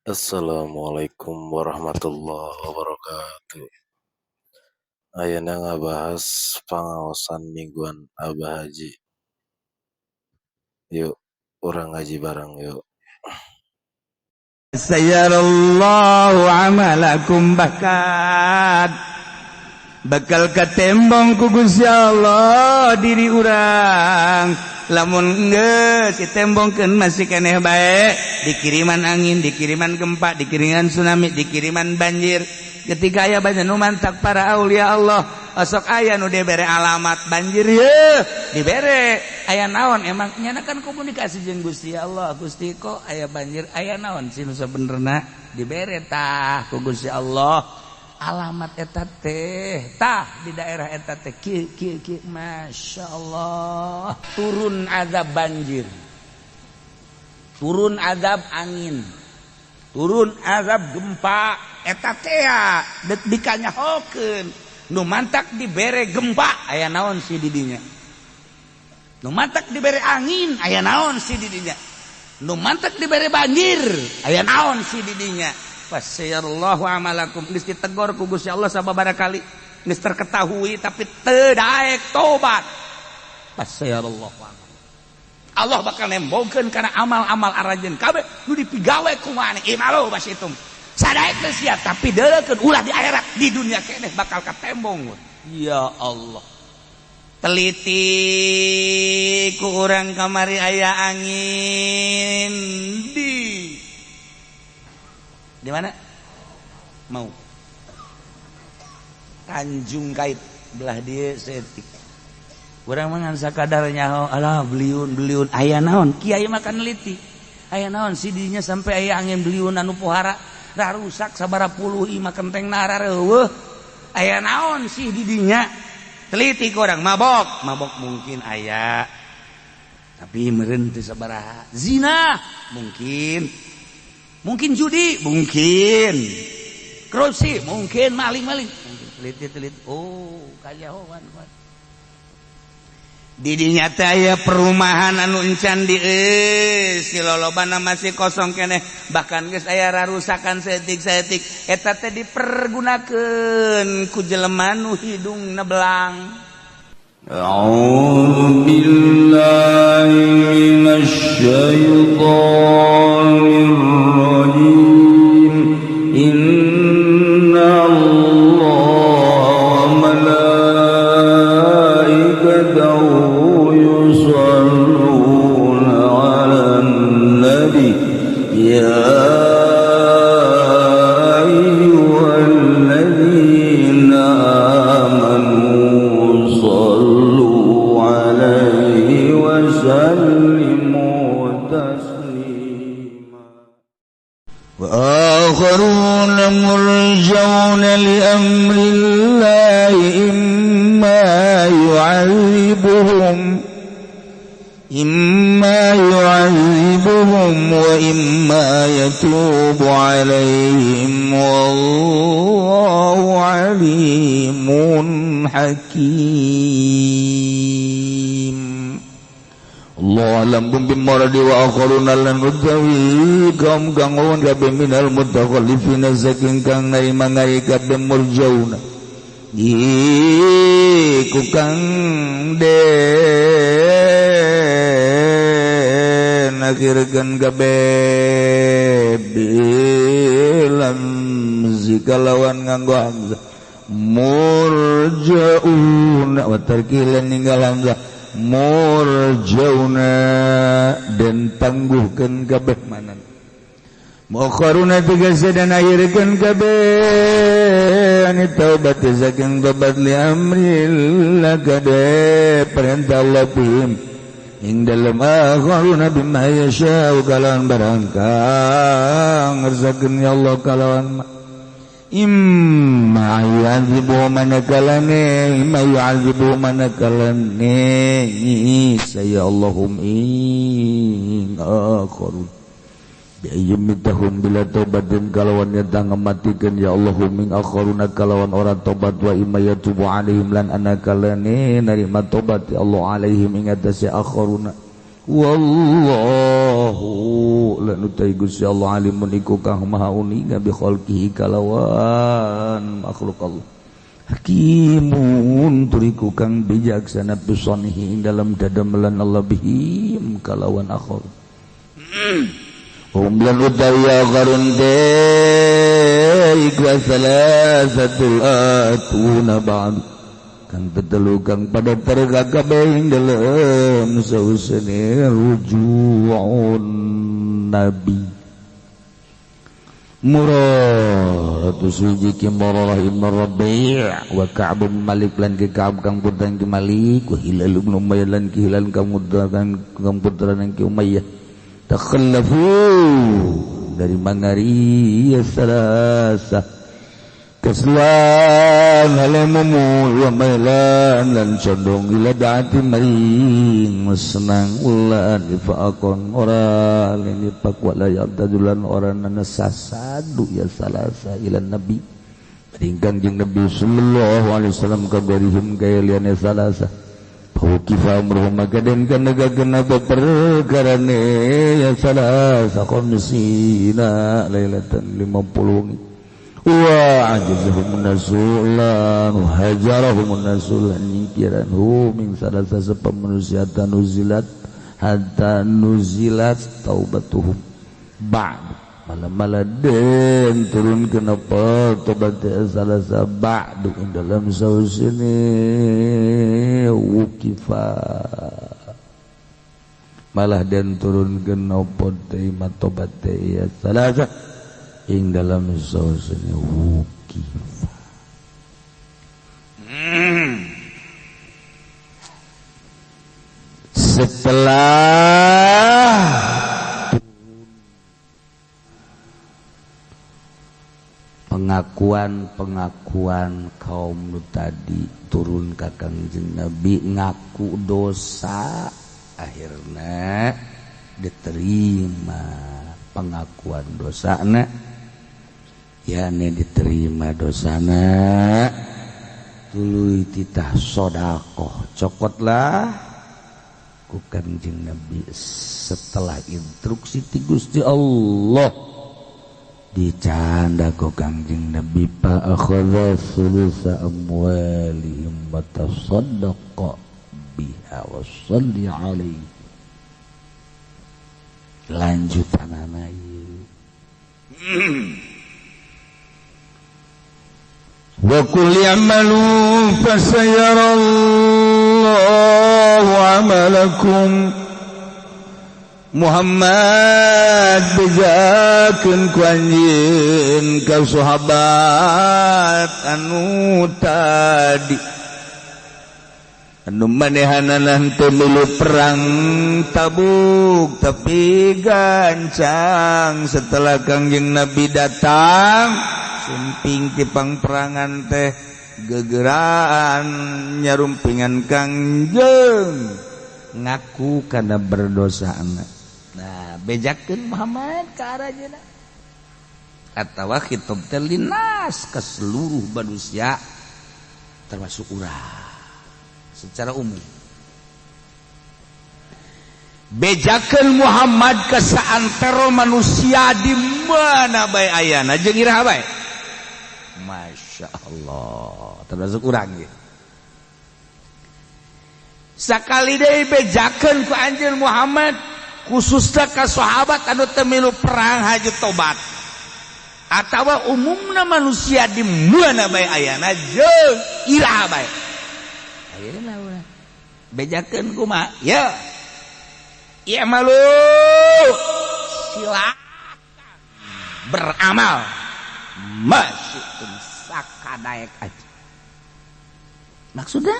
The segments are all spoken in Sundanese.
Assalamualaikum warahmatullahi wabarakatuh. Ayeuna ngabahas pangaosan mingguan Abah Haji. Yuk, urang ngaji bareng yuk. Sayarallahu amalakum bakal katembong ku Gusti Allah diri urang lamun geus ditembongkeun masih keneh bae dikiriman angin, dikiriman gempa, dikiriman tsunami, dikiriman banjir. Ketika aya banyak nu mantak para aulia Allah, osok aya nu dibere alamat banjir ye dibere aya naon emang nyana kan komunikasi jeung Gusti Allah. Gusti kok aya banjir aya naon sih nu sabenerna dibere tah ku Gusti Allah alamat eta teh tah di daerah eta teh kieu Masya Allah turun azab banjir, turun azab angin, turun azab gempa eta teh dikanyahokeun nu mantak dibere gempa aya naon sih di dinya, nu mantak dibere angin aya naon sih di dinya, nu mantak dibere banjir aya naon sih di dinya. Fasyarallahu amalakum geus ditegor ku Gusti Allah sababaraha kali geus terketahui tapi teu daek tobat. Fasyarallahu amalakum Allah bakal nembongkeun kana amal-amal arajeun kabeh nu dipigawe ku maneh imalo basitum sadaek teh sia tapi deukeun ulah di akhirat di dunia keneh bakal katembong. Ya Allah teliti ku urang kamari aya angin di mana? Mau Tanjung Kait belah dia setik. Urang mah ngan sakadar nyaho alah beliun aya naon? Kiai makan neliti. Aya naon sidinya sampai aya angin beliun anu pohara da rusak sabaraha puluh imah kenteng narareueuh. Aya naon sih di dinya? Teliti ku urang mabok mungkin aya. Tapi meureun teu sabaraha. Zina mungkin judi, mungkin korupsi, mungkin maling, teliti. Oh, kajahoan. Di dinya teh aya perumahan anu encan si lolobana masih kosong keneh, bahkan geus aya rarusakan saeutik. Eta teh dipergunakeun ku jelema nu hidungna belang. A'udzu billahi minasy syaithanir rajim. Inna Allaha wa malaikatahu yusholluna 'alan nabi ya ayyuhalladzina amanu وآخرون مرجون لأمر الله إما يعذبهم وإما يتوب عليهم والله عليم حكيم. Allah alam bimbing maradi wa akharuna lan utawi kaum kang lawan kabeh minal mutakhallifina saking kang naimangai kabeh murjauna iku kang den akhirkeun kabeh bilam zikalawan nganggo hamzah murjauna wa tarkilan ninggal hamzah murjauna dan tangguhkeun kabeh manan mukharuna tegese dan akhirkeun kabeh ani taubat saking tobat li amrillah kade perintah Allah bihim ing dalem akharuna bima yasha kalawan barang kang ngersakeun ya Allah kalawan imma yu'adzibu manakalane imma yu'adzibu manakalane saya Allahum ing akharun biayyumitahum bila taubatin kalawan nyata ngamatikeun ya Allahum ing akharuna kalawan orang tobat wa imma yatubu alaihim lan anakalane narima tobat ya Allah alaihim ing atase akharuna wallahu lan utai Gusti Allah alimun iku kang maha uninga bi khalqihi kalawan makhluk Allah hakimun turiku kang bijaksana bisanihi dalam dadamelan Allah bihim kalawan akhir lan utai qarun de iku salasatul atuna ba'd kang tetelu kang pada perga kabeh dalam sausane rujuun nabi Murad suji ki Murrah ibn Rabi' wa Ka'b bin Malik lan ki Ka'b kang putra ki Malik wa Hilal ibn Umayyah lan ki Hilal kang putra ki Umayyah takhallafu dari mangari salasa keslan halemu wa mailan lan condong ila daati maring senang ulan ifaqon ora lini pak wala yabdadulan ora nasasadu ya salasa ila nabi ringkang jeung nabi sallallahu alaihi wasallam kabarihim kaya liane salasa Kifa umruhum magaden kan nagagenap perkarane ya salasa khamsina lailatan 50 wa ajazahum nasulan hajarahum nasulan nyingkiranhu min salasa sepam manusia nuzilat hatta nuzilat taubatuhum ba'd malam-malam turun kenapa tobat salasa ba'd dalam saus ini wukifa malah dan turun kenapa tema tobat ya salasa ing dalam sausnya wukifa setelah pengakuan kaum nu tadi turun ka Kangjeng Nabi ngaku dosa akhirnya diterima pengakuan dosana yakni diterima dosana tuluy titah sedekah cokotlah ku Kangjeng Nabi setelah instruksi ti Gusti Allah dicanda ku Kangjeng Nabi fa akhadha thulutsa amwalihim wa tasaddaqa biha wa shalli alaihi lanjutanana ieu wa qul ya'malu fasayarallahu 'amalakum Muhammad bejakeun ku anjeun ka sahabat anu tadi anu manehanana henteu milu perang Tabuk tapi gancang setelah Kangjeng Nabi datang sumping ti pangperangan teh gegeraan nyarumpingan Kangjeng ngaku kana berdosana. Nah, bejakeun Muhammad ka arajeuna. Atawa khitab teh linas ka seluruh manusia termasuk urang secara umum. Bejakeun Muhammad ka saantero manusia di mana bae ayana jeung iraha bae. Masya Allah, termasuk urang ge. Sakali deui bejakeun ku anjeun Muhammad khususna ka sahabat anu teu milu perang haju tobat atawa umumna manusia di mana bae ayana jeung iraha bae. Ayeuna urang bejakeun kumaha? Ya. Ya malu silakan beramal masih sakadaek aja. Maksudnya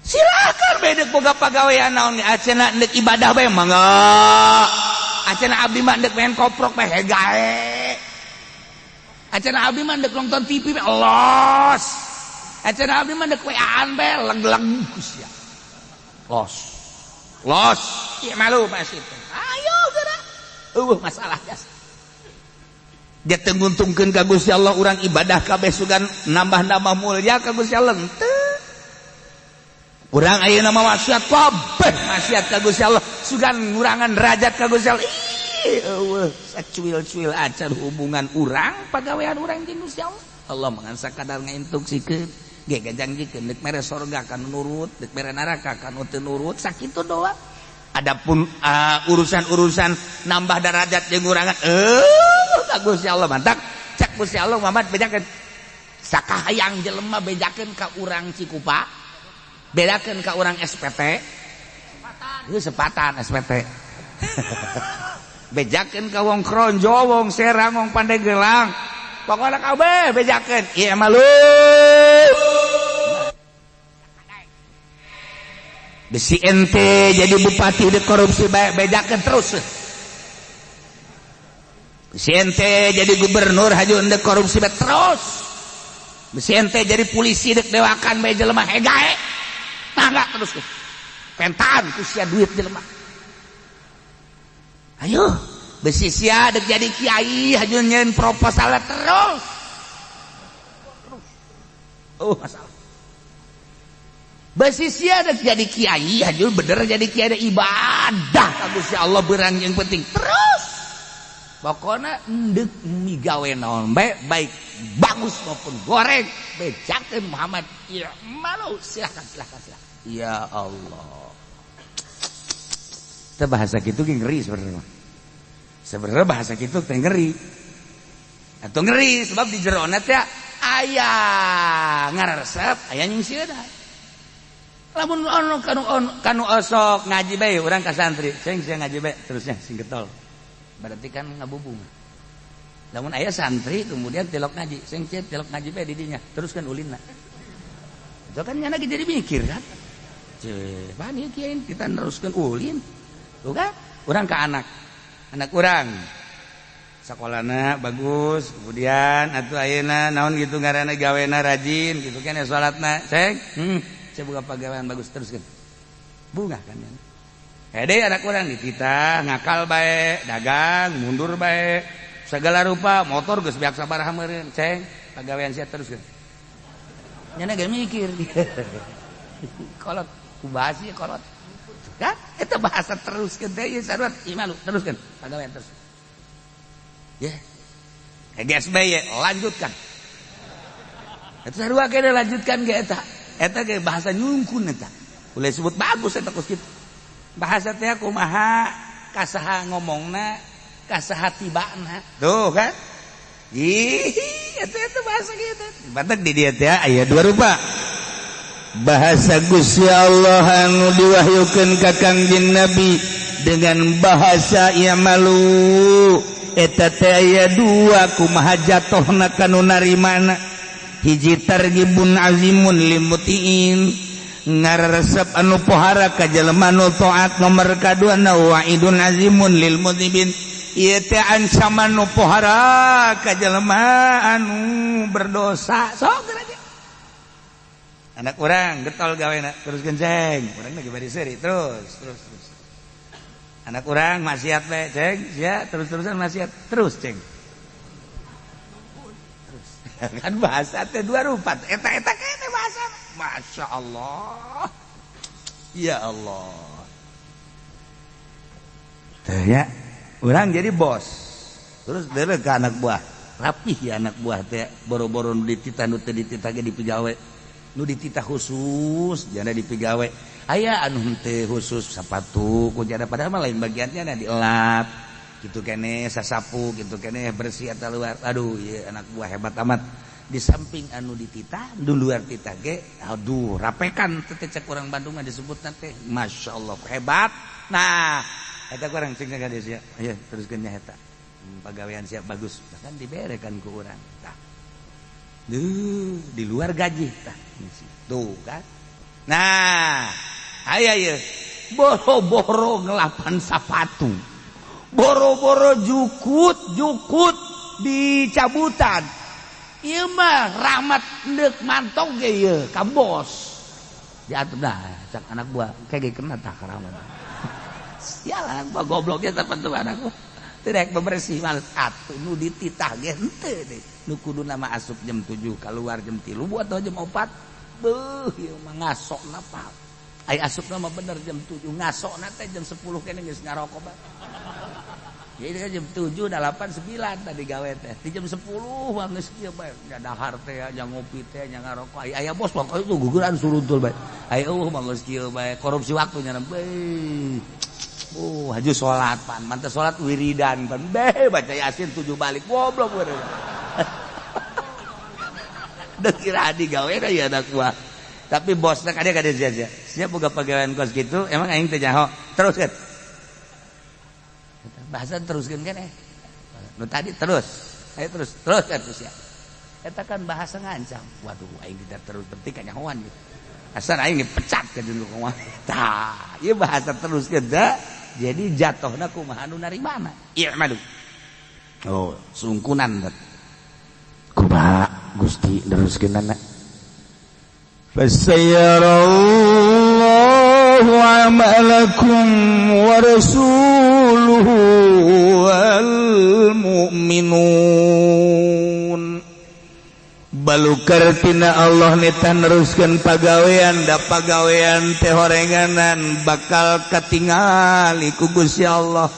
silakan bedek boga pagawean naon acenah neuk ibadah bae mangga. Acenah abdi mah neuk main koprok bae gae. Acenah abdi mah neuk nonton TV bae los. Acenah abdi mah neuk weaan bae leg-leg sia. Los, iya malu masih itu. Ayo geura. Masalah jas. Dia tenguntungkeun ka Gusti Allah urang ibadah kabeh sugan nambah-nambah mulya ka Gusti Allah henteu. Urang ayeuna mah maksiat kabeh maksiat ka Gusti Allah sugan ngurangan derajat ka Gusti Allah sacuil-cuil acan hubungan urang pagawean urang jeung Gusti Allah Allah mangsa kadar ngainstruksikeun ge gajangkeun deuk mere sorga kan nurut deuk mere neraka kan teu nurut sakitu doa adapun urusan-urusan nambah derajat jeung ngurangan ka Gusti Allah mantap cak Gusti Allah Muhammad bedakeun sakahayang jelema bedakeun ka urang Cikupa bedakeun ka urang SPT ieu sepatan SPT bejakeun ka wong Kronjo wong Serang wong Pandeglang pokona kabeh bejakeun ieu mah lu besi ente jadi bupati di korupsi bejakeun terus besi ente jadi gubernur haju ende korupsi terus besi ente jadi polisi dek dewakan bae jelema hegae tangga terus pentaan ku sia duit jelema ayo besi sia dek jadi kiai haju nyeun proposal terus masalah besi sia dek jadi kiai haju bener jadi kiai ada ibadah ka Gusti Allah beurang yang penting terus pokoknya endek migawe naon baik bagus maupun goreng bejakeun Muhammad ya malu silakan ya Allah teh bahasa kitu ge ngeri sebenarnya bahasa kitu teh ngeri atau ngeri sebab di jerona teh aya ngaresep aya nyungsieun lamun kanu osok ngaji bae urang ka santri sing ngaji bae terusnya sing getol berarti kan ngabubung lamun aya santri kemudian tilok ngaji sing tilok ngaji bae di dinya teruskan ulinna itu kan nyana jadi mikir kan pan ieu kieu kita neruskeun ulin tuh kan urang ka anak urang sakolana bagus kemudian atuh ayeuna naon gitu ngaranna gawena rajin gitu kan ya salatna cek saya buka pagawean bagus teruskeun bunga kan ya hede anak urang dititah ngakal bae dagang mundur bae segala rupa motor geus beak sabaraha meureun ceng pagawean sia teruskeun nyana ge mikir kolot kubahas ieu kolot kan eta bahasa teruskeun teh ieu sarua imalu teruskeun pagawean terus ye GSB ye lanjutkan eta sarua ge lanjutkan ge eta ge bahasa nyungkun eta boleh sebut bagus eta kos kitu bahasa teh kumaha kasaha ngomongna kasaha tibana tuh kan ih eta bahasa kitu batek di dieu teh aya dua rupa bahasa Gusti Allah anu diwahyukeun ka Kangjeng Nabi dengan bahasa malu eta teh aya dua kumaha jatohna kanu narimana hiji targhibun azimun limutiin ngaresep anu pohara ka jelema nu taat nomor kadua wa'idun azimun lil mudhibin ieu teh ancaman nu pohara ka jelema anu berdosa sok aja anak urang getol gawena terus genceng urang lagi bari seuri terus anak urang maksiat bae ceng sia terus-terusan maksiat terus ceng terus kan bahasa teh dua rupa eta kene bahasa Masya Allah ya Allah teh ya urang jadi bos terus deuleu ka anak buah rapih ya anak buah teh boro-boro nu dititah nu teu dititah ge dipigawe nu dititah khusus jana dipigawe aya anu teu khusus sapatu ku jana padahal mah lain bagiannya na dielap kitu keneh sasapu kitu keneh bersih eta luar aduh ieu anak buah hebat amat di samping anu dititah di luar titah ge aduh rapekan teh cek urang Bandung mah disebutna teh masyaallah hebat nah eta urang cing ka dia sia aya teruskeun nya eta pagawean siap bagus bahkan diberekan ku urang tah di luar gaji tah tuh kan nah aya ieu boro-boro ngelapan sapatu boro-boro jukut dicabutan ieu mah rahmat neuk mantong ge ieu ka bos diatur dah cak anak buah kege kena tah ka rahmat sial anak buah gobloknya terpentu anak buah teu rek bebersih males atuh nu dititah ge henteu deui nu kuduna mah asup jam 7 keluar jam 3 atau jam 4 beuh ieu mah ngasokna Ai asupna mah bener jam 7 ngasokna teh jam 10 kene geus ngarokok bae. Jadi kan jam 7 8 9 tadi gawe teh. Di jam 10 mah geus kieu bae. Nya dahar teh nya ngopi teh nya ngarokok. Aya bos pokoknya itu guguran suruntul bae. Aya mah geus kieu bae. Korupsi waktunya bae. Haju salat pan. Mantep salat wiridan pan. Bae baca Yasin 7 balik. Goblok bener. Udah kira adi gawe dah ya anak gua. Tapi bosna kadang sia-sia. Siap boga pegawaian kos gitu, emang aing teh nyaho. Teruskeun. Bahasa teruskeun kan Nu tadi terus. Ayo terus ya. Eta kan bahasa ngancam. Waduh aing tidak terus berarti ka nyahoan gitu. Asal aing dipecat ka dulu kumaha. Tah, ieu bahasa teruskeun da. Jadi jatuhna kumaha anu narimana. I'malu. Oh, sungkunan dat. Kumaha Gusti teruskeunana fasayarallahu amalakum wa rasuluhu wal mu'minun balukar tina Allah nita neruskeun pagawean da pagawean teh horenganan bakal katingali ku Gusti Allah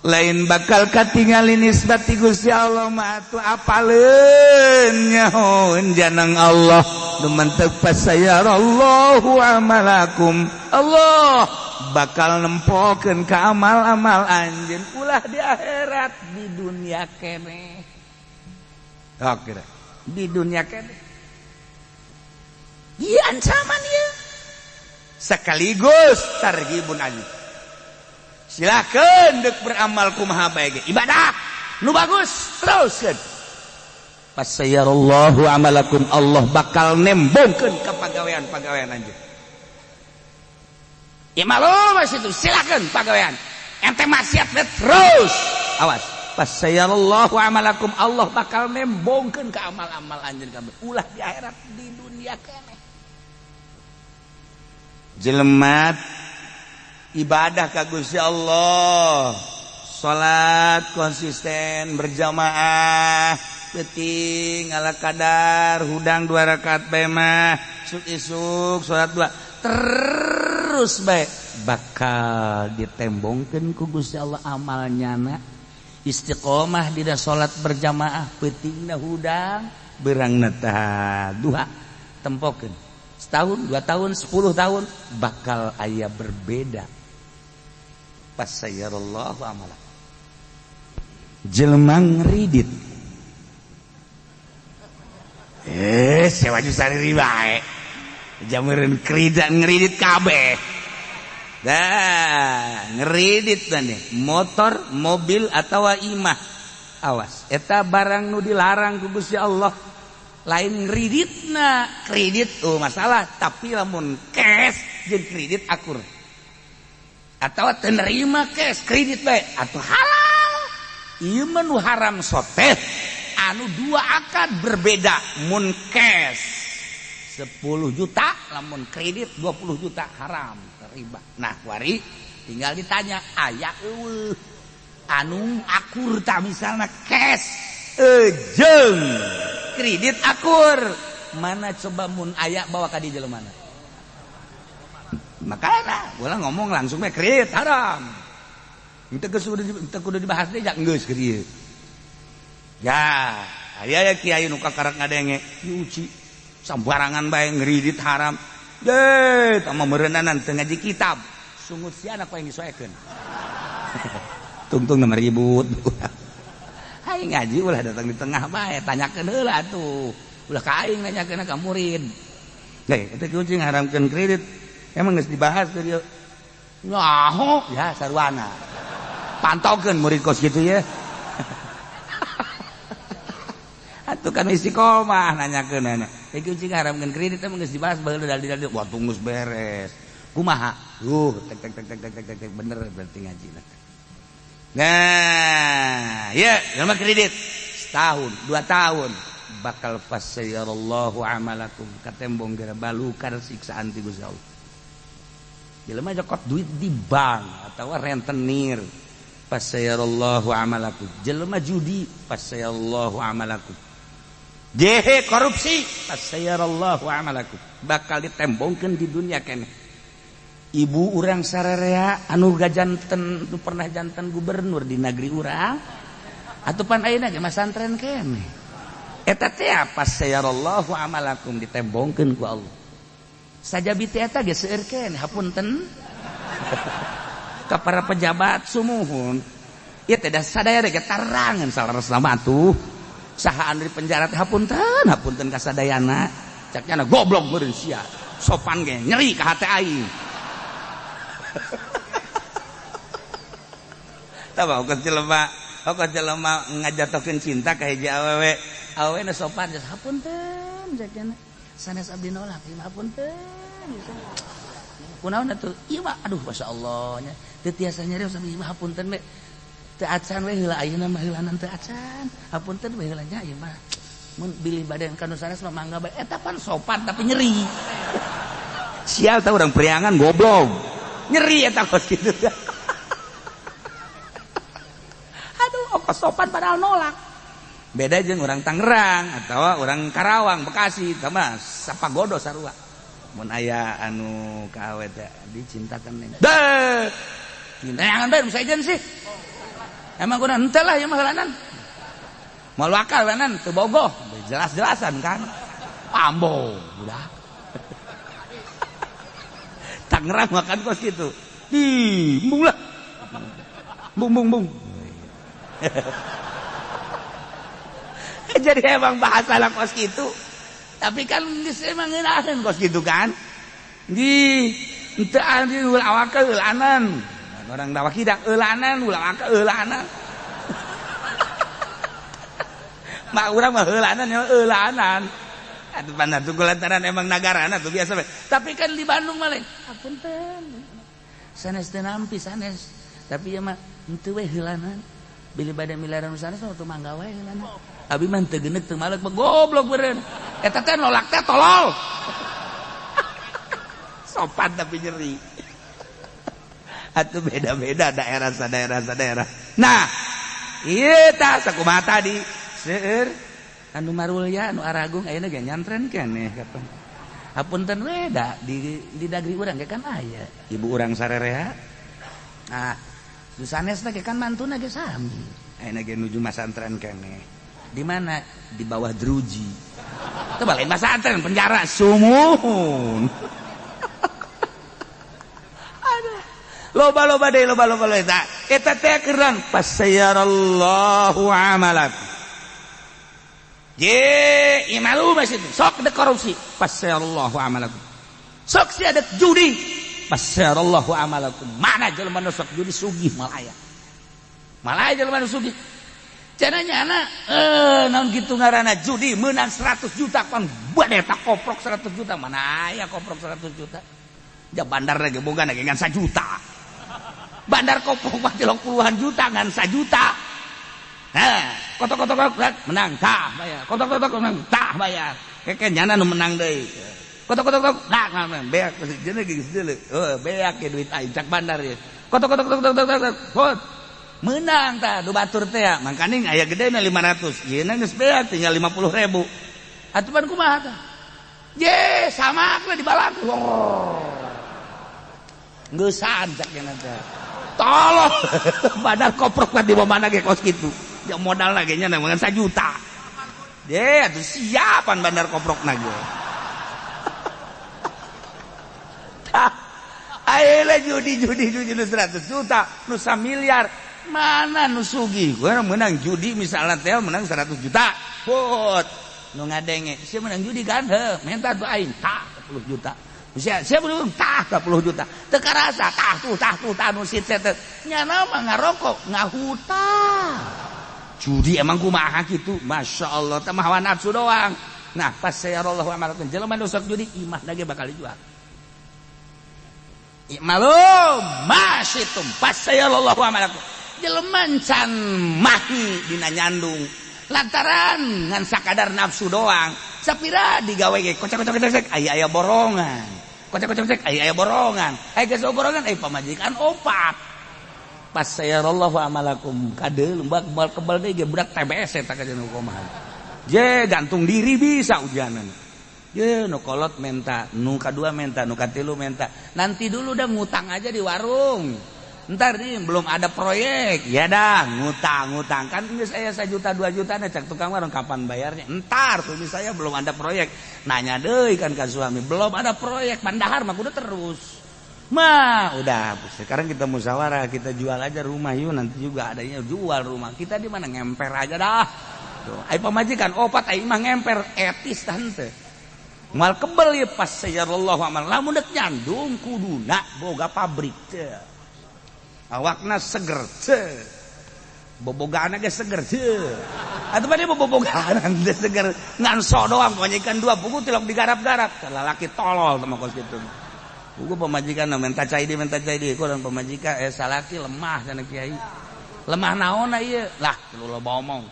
lain bakal katingali nisbati Gusti Allah mah atuh apaleun nyahoeun janang Allah nu mantep fasayarallahu amalakum Allah bakal nempokeun ka amal-amal anjeun ulah di akhirat di dunia keneh. Oke di dunia keneh ieu ancaman ieu sekaligus targhibun ali. Silakan dek beramal kumaha bae ge ibadah nu bagus teruskeun fasayarallahu amalakum Allah bakal nembongkeun ka pagawean-pagawean anjeun imalu mas itu silakan pagawean ente maksiat terus awas fasayarallahu amalakum Allah bakal nembongkeun ka amal-amal anjeun kabeh ulah di akhirat di dunia keneh jelema ibadah ka Gusti Allah salat konsisten berjamaah penting ala kadar hudang 2 rakaat bae mah isuk salat 2 terus bae bakal ditembongkeun ku Gusti Allah amalnyana istiqomah dina salat berjamaah pentingna hudang beurangna tah duha tempokeun setahun 2 tahun 10 tahun bakal aya berbeda fasayarallahu amalakum jelema ngridit sewa sariri bae jameureun kridan ngridit kabeh dah ngridit teh motor mobil atawa imah awas eta barang nu dilarang ku Gusti Allah lain ngriditna kredit masalah tapi lamun cash jeung kredit akur atau terima cash kredit bae atuh halal ieu mah nu haram soteh anu 2 akad berbeda mun cash 10 juta lamun kredit 20 juta haram riba nah wari tinggal ditanya aya eueuh anu akur tah misalna cash jeung kredit akur mana coba mun aya bawa ka di jelemana makanya ulah ngomong langsung mah kredit haram kita kudu dibahas deh jak geus kieu ya aya kiai nu kakarak ngadenge nyuci sambarangan bae ngredit haram deh tah meureunanan teu ngaji kitab sungut si anak paling disoekeun tungtung nomor ribut hai ngaji ulah datang di tengah bae tanyakeun heula atuh ulah ka aing nanyakeun ka murid deh eta kucing ngaharamkeun kredit emang geus dibahas teh dieu nyaho ya sarwana pantaukeun murid kos kitu ya atuh kan istiqomah nanyakeunana teh kucing ngaharamkeun kredit emang geus dibahas baheula dalil-dalil wah tunggus beres kumaha tek bener berarti ngajina. Nah, ya, nama kredit setahun, 2 tahun bakal fasayarallahu amalakum katembong gara balukar siksaan ti Gusti Allah. Jelema jokot duit di bank atau rentenir fasayarallahu amalakum. Jelema judi fasayarallahu amalakum. jehe korupsi fasayarallahu amalakum bakal ditembongkeun di dunia keneh. Ibu urang sararea anu gajanten nu pernah janten gubernur di negeri urang atupan ayeuna ge masantren keneh. Eta teh fasayarallahu amalakum ditembongkeun ku Allah. Sajabi teh eta ge seueur keneh hapunten ka para pejabat sumuhun. Ieu teh da sadaya ge tarangan salaresna mah atuh. Saha anu di penjara teh hapunten ka sadayana. Caknya goblok meureun sia. Sopan ge nyeri ka hate aing. Tah kok jelema ngajatokeun cinta ka hiji awewe. Awewe nu sopan geus hapunten cakna. Sanes abdi nolak ieu hapunten. Kunaon atuh? Ieu mah aduh masyaallah nya. Teu tiasa nyarios ieu mah hapunten we. Teu acan we heula ayeuna mah heulanan teu acan. Hapunten we heula nya ieu mah. Mun bilih badan kanu sanes mah mangga bae eta pan sopan tapi nyeri. Sial tah urang priangan goblok. Nyeri eta kos kitu. Aduh, kok sopan padahal nolak. Beda jeung urang Tangerang atawa urang Karawang, Bekasi, tah mah sapagodo sarua. Mun aya anu ka awe teh dicintakeun neng. Deh. Neangan bae saejeun sih. Emang kunaon henteu lah ieu mah heulanan. Moal wakal wenan teu bogoh, jelas-jelasan kan. Ambo, udah. Tangerang makan kos kitu. Bung lah. Bung. Jadi emang bahasa lah kos kitu. Tapi kan geus emang ngeunaheun kos kitu kan. Di teu adi ulah awak eulanan. Orang dawa kidang eulanan ulah awak eulanan. Mak urang mah heulanan nya eulanan. Atuh pandar tuh lantaran emang nagarana tuh biasa we. Tapi kan di Bandung mah lain. Apunten. Sanes teu nampi sanes. Tapi ya mah henteu we heulanan. Bilih bade miliaran sanes mah teu mangga we heulanan. Abi mah teu geuneuk teu malek mah goblok beureun. Eta teh nolak teh tolol. Sopan tapi nyeri. Atuh beda-beda daerah sadaerah. Nah, ieu tah sakumaha tadi? Seueur anu marulya anu aragung ayeuna ge nyantren keneh kapan. Hapunten we da di dagri urang ge kan aya ibu urang sarerea. Nah, sanesna ge kan mantuna ge sami. Ayeuna ge nuju masantren keneh. Di mana? Di bawah druji. Teu balain masantren penjara sumuhun. Aduh. Loba-loba eta. Eta teh keurang fasayarallahu amalakum. Je imalu masih sok ada korupsi fasayarallahu amalakum. Sok si ada judi fasayarallahu amalakum. Mana jelema nu sok judi sugih malaya. Malaya jelema nu sugih. Cenanya anak naon kitu ngaranna judi meunang 100 juta kan bade tak koprok 100 juta mana aya koprok 100 juta. Ja bandar ge boga ge ngan 1 juta. Bandar koprok mah 30-an juta ngan 1 juta. Kotok menang tah bayar. Kotok menang tah bayar. Keke nyana nu menang deui. Kotok nah beak jeuna geus deuleu. Beak ge duit aing cak bandar ye. Kotok menang tah du batur teh ya. Mangkaning aya gedena 500. Yeuna geus beak tinggal 50.000. Atuh pan kumaha tah? Ye sama we dibalag. Geusaan cak cenah teh. Tolong bandar koprok mah di mana ge kos kitu. Ya modal lagi nya nang 1 juta. Deh, atuh siapan bandar koprok nage. Ayeuna judi 100 juta, nu 1 miliar. Mana nu sugih? Gua menang judi misalnya teh menang 100 juta. Put. Nu ngadenge, sia menang judi kan heuh, menta tuh aing tah 10 juta. Sia belum tah 10 juta. Teu karasa tah tuh nu sit teh. Nyana mah ngarokok, ngahutang. Judi emang kumaha gitu, masya Allah, teh mah nafsu doang. Nah, pas sayarallahu amalakum, jelema nu sok judi imah lagi bakal dijual. Imalum masyitum pas sayarallahu amalakum. Jelema can mahi dina nyandung. Lantaran ngan sakadar nafsu doang. Sapira digawe ge kocak aya borongan. Kocak aya borongan. Aya geus borongan pamajikan opat. Pas sayarallahu amalakum kadeul mbak kebal deui ge budak TBS eta ka jeung kumaha. gantung diri bisa ujanan. Nu kolot menta, nu kadua menta, nu katilu menta. Nanti dulu udah ngutang aja di warung. Ntar nih belum ada proyek, ya dah ngutang kan ini saya 1 juta 2 juta nih cek tukang warung kapan bayarnya? Ntar tuh saya belum ada proyek, nanya deh kan ke suami belum ada proyek, pandahar mah udah terus, mah udah sekarang kita musyawarah kita jual aja rumah yuk nanti juga adanya jual rumah kita di mana ngemper aja dah, tuh, ay pamajikan opat ay mah ngemper etis tante, mal kebel ya pas sayarallahu amal, lamun dek nyandung kuduna boga pabrik teh. Awakna seger bobogaan ge seger atuh bade bobogaan teh seger ngan so doang pamajikan 2 buku tilok digarap-garap lalaki tolol teh mah kos kitu buku pamajikan minta cai di kurang pamajikan salaki lemah cenah kiai lemah naon ieu lah lu loba omong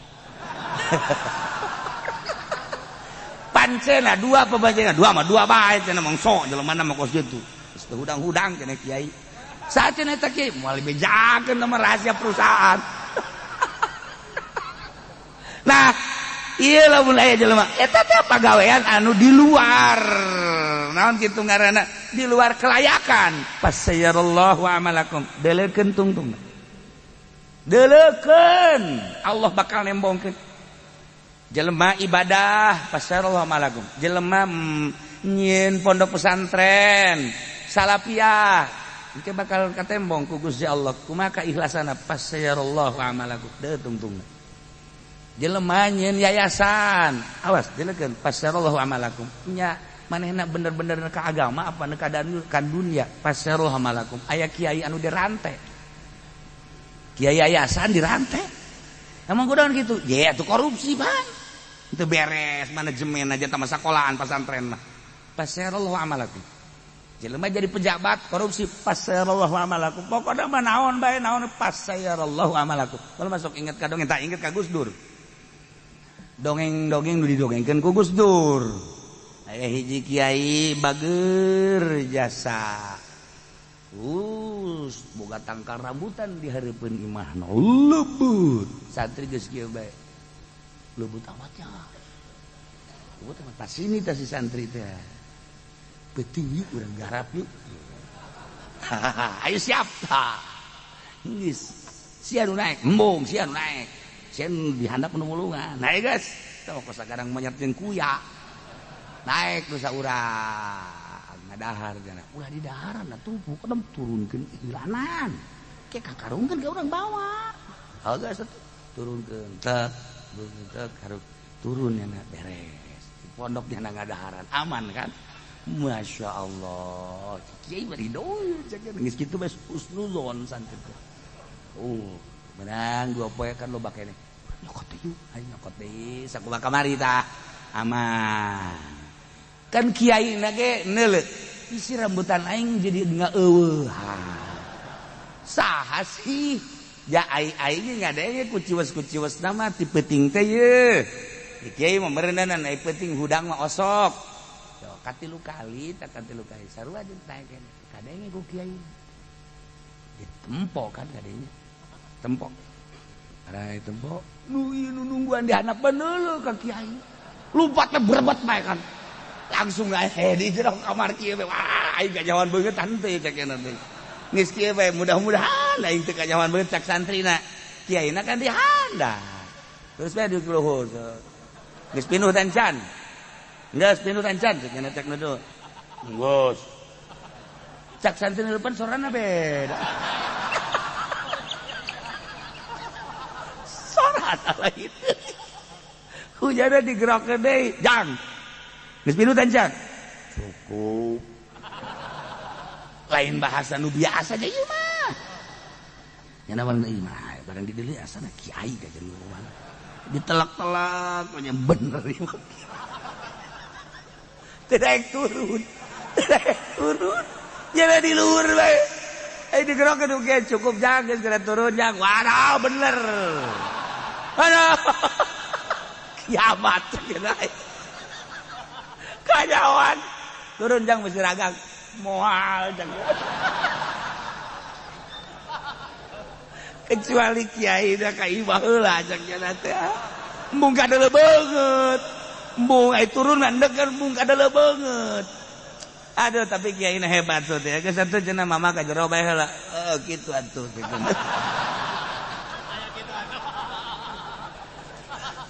pancena 2 pamajikan 2 mah 2 bae cenah mangso jelema mah kos kitu geus hudang-hudang cenah kiai saat ini tak kiai mau lebih jaga nama rahasia perusahaan. Nah, iya lah mulai jelema. Eta teh pagawean anu di luar. Naon kitu ngaranna? Di luar kelayakan. Fasayyarallahu amalakum. Delekeun tungtung. Delekeun. Allah bakal nembongkeun. Jelema ibadah fasayyarallahu amalakum. Jelema nyieun pondok pesantren, salafiyah Ike bakal katembong ku Gusti Allah kumaha kaikhlasanna fasayyarallahu amalakum deu tungtungna jelema nyeun yayasan awas delekeun fasayyarallahu amalakum nya manehna bener-bener ka agama apa nu ka dunya fasayyarallahu amalakum aya kiai anu dirante kiai yayasan dirante emang kudaon kitu ya atuh korupsi bang itu beres manajemen aja tama sakolahan pesantren mah fasayyarallahu amalakum jelema jadi pejabat korupsi fasayyarallahu amalakum pokokna mah naon bae naon fasayyarallahu amalakum kalau masuk inget ka dongeng tak inget ka Gus Dur dongeng-dongeng nu didongengkeun ku Gus Dur aya hiji kiai bageur jasa boga tangkal rambutan di hareupeun imahna lembut santri geus kieu bae lembut amatnya lembut amat tas ini tas si santri teh penting yuk urang garap yuk ayo siap geus sia nu naik embung sia nu naik sia nu dihandap nu mulungan naik guys tong kos sagarang manyertieun kuya naik nu saurang ngadahar cenah ulah di daharan atuh pokona turunkeun ilanan ke kakarungkeun ke urang bawa geus turunkeun tek hareup turun nya beres di pondok nya ngadaharan aman kan. Masya Allah kiai bari doy geus kitu bae husnuzon santri teh menang 2 poe kan loba keneh nyokot yuk ayo nyokot deui sakumaha kamari tah aman kan kiai na ge neuleut isi rambutan aing jadi ngaeueuh saha sih ja ai ge ngadenge ku ciwes nama ti peuting teh ye kiai mah meureunan ai peuting hudang mah osok katilu kali sarua ditaekeun kadenge ku kiai ditempo kan kadenge tempo arai tempo nu ieu nungguan dihanapan heula ka kiai lumpat teh berebet bae kan langsung ae di jero kamar kieu wah aing kajawan beungeut tante cekeun teh geus kieu bae mudah-mudahan aing teu kajawan beungeut cak santrina kiaina kan dihandap terus bae di luhur geus pinuh tancan geus pinuh tancan cenah cek nu tuh geus cak santri depan sorana beda sorana lain hujana digerakkeun deui jang geus pinuh tancan cukup lain bahasa nu biasa aja ieu mah nya naon ieu mah barang di dieu asana kiai ka jeung urang ditelak-telak nya bener ieu tidak turun jangan di luhur bae digerok ke duke cukup jang geus geura turun jang waduh bener aduh kiamat cenah kajawan turun jang mesti ragang moal jang kecuali kiai da ka imah heula jang cenah teh embung kadele banget embung turun mandek kan embung kadele banget. Aduh tapi kiai na hebat tuh ya. Ke satu cenah mama ka jero bae heula. Kitu atuh gitu.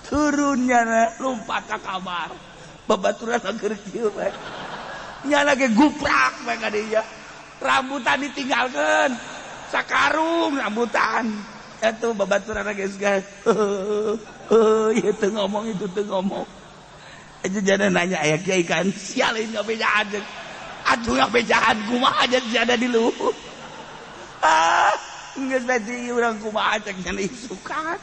Turunnya lompat ka kamar. Babaturan keur kieu bae. Nya lagi guprak bae ka dieu. Rambutan ditinggalkeun. Sakarung rambutan. Atuh babaturan geus gas. Ieu teu ngomong itu teu ngomong. Aja jana nanya aya kiai kan sial ini ngabejaan. Aduh yang bejaan kumaha aja ada di luhur. Geus tadi urang kumaha cek nya isukan.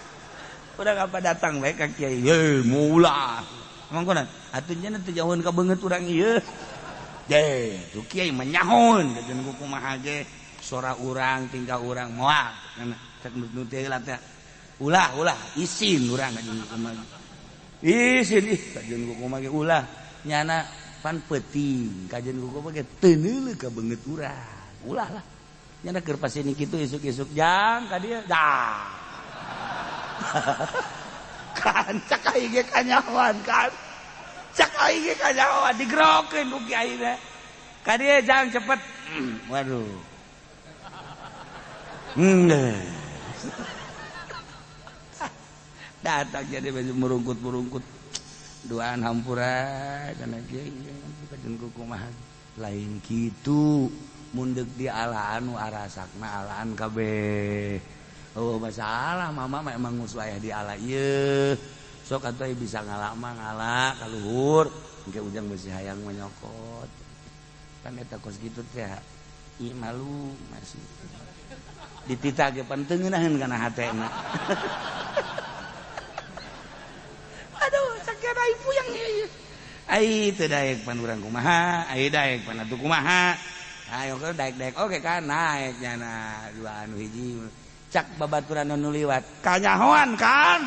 Urang apa datang bae ka kiai. Ye maulah. Emang kunaon? Atuh nya teh jauhan ka beungeut urang ieu. Ye, tuh kiai menyahon jeung kumaha ge. Sora urang, tingkah urang moal. Cek nu teh heula teh. Ulah isin urang ka jeung kumaha. Isin ka jeung kumaha ge ulah. Nyana pan penting kajian kuku pakai tenel ke banget urang ulah lah nyana keur pasini kitu isuk-isuk jang ka dieu dah kan cak aing ge kanyawan kan cak aing ge kanyawan digerokeun ku kiai teh ka dieu jang cepet waduh datang jadi baju merungkut duaan hampura kana kieu kajen kumaha lain kitu mundek di ala anu arasakna alaan kabeh masalah mama memang nguswayah di ala ieu sok atuh bisa ngalak mah ngalak ka luhur engke ujang besi hayang menyokot kan eta kos kitu teh ieu malu masih ditita ge penteungeunahkeun kana hatena. Aduh, sakit ibu yang ini. Ai teu daek pan urang kumaha, ai daek pan atuh kumaha. Ayo ke daek-daek oke kan naek nyana dua anu hiji. Cak babaturan anu liwat, kanyahoan kan.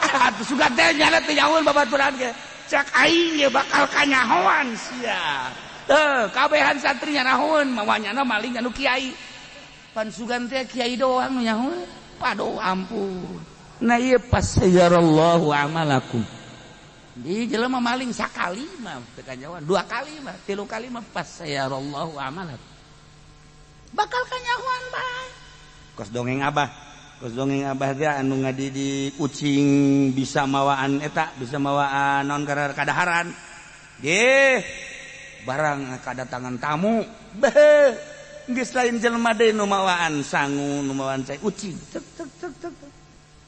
Atuh sugan teh nyana teh nyahoan babaturan ge. Cak aing ge bakal kanyahoan sia. Teu kabehan santri nyahoan mawanyana maling anu kiai. Pan sugan teh kiai doang nu nyahoan. Paduh ampun. Nah iya pas sayarallahu amalakum di jelema maling sakali mah tekan nyawan 2 kali mah 3 kali mah pas sayarallahu amalakum bakal kanyawan bae kos dongeng abah teh anu ngadi di ucing bisa mawaan eta bisa mawaan naon kadaharan ge barang kadatangan tamu beh geus lain jelema deui nu mawaan sangu nu mawaan cai ucing tek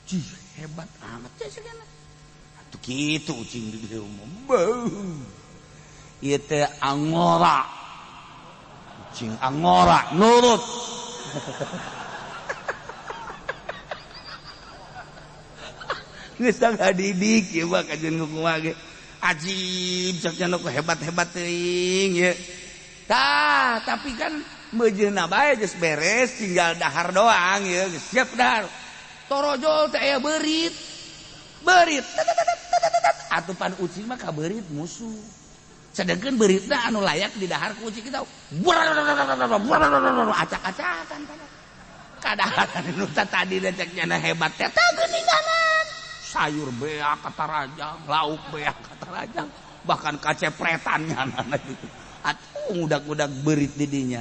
Cih, hebat amat ya segala. Atuh kitu ucing di dieu mah. Ieu teh angora. Ucing angora nurut. Geus ngadidik ieu mah kajeun kumaha ge. Ajib sakjana ku hebat-hebat teuing ieu. Tah, tapi kan meujeunna bae geus beres tinggal dahar doang ieu geus siap dahar. Torojol teh aya beurit atuh pan ucing mah ka beurit musuh sedengkeun beuritna anu layak di dahar ku ucing kita acak-acakan kadaharan nu tadi cek nya hebat teh geuninganan sayur beak kata rajang lauk beak kata rajang bahkan kacepretan nyana gitu atuh udag-udag beurit di dinya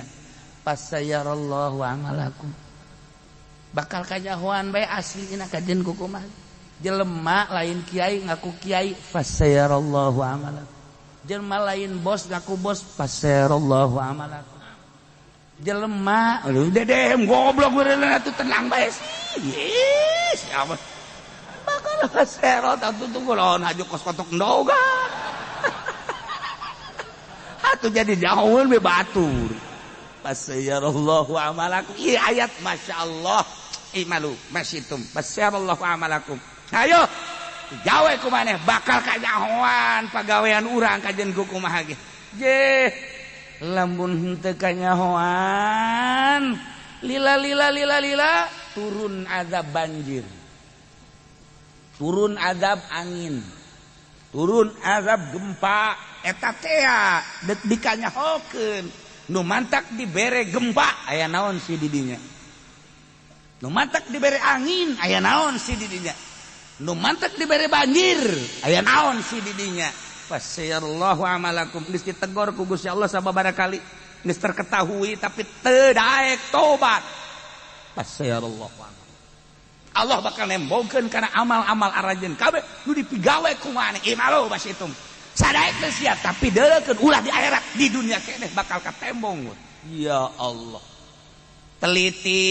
pas sayarallahu amalakum bakal kanyahoan bae aslina kajen kumaha jelema lain kiai ngaku kiai fasayarallahu amalakum jelema lain bos ngaku bos fasayarallahu amalakum jelema aduh dedem goblok beureunan atuh tenang bae sih siapa bakal fasayarot atuh tunggu lawan haju kos kotok endoga atuh jadi jauheun be batur fasayarallahu amalakum ieu ayat masyaallah imalu masyitum fasyarallahu amalakum ayo gawe kumaneh bakal kanyahoan pagawean urang kajen kumaha ge je lamun henteu kanyahoan lila turun azab banjir turun azab angin turun azab gempa eta teh deuk dikanyahokeun nu mantak dibere gempa aya naon si didinya nu mantak dibere angin aya naon si didinya nu mantek dibere banjir aya naon si didinya fasayallahu amalakum geus ditegor ku Gusti Allah sababaraha kali geus terketahui tapi teu daek tobat fasayallahu amalakum Allah bakal nembongkeun kana amal-amal arajeun kabeh nu dipigawe ku maneh imalo bas itu sadaek teh sia tapi deulekeun ulah di akhirat di dunia keneh bakal katembong ya Allah teliti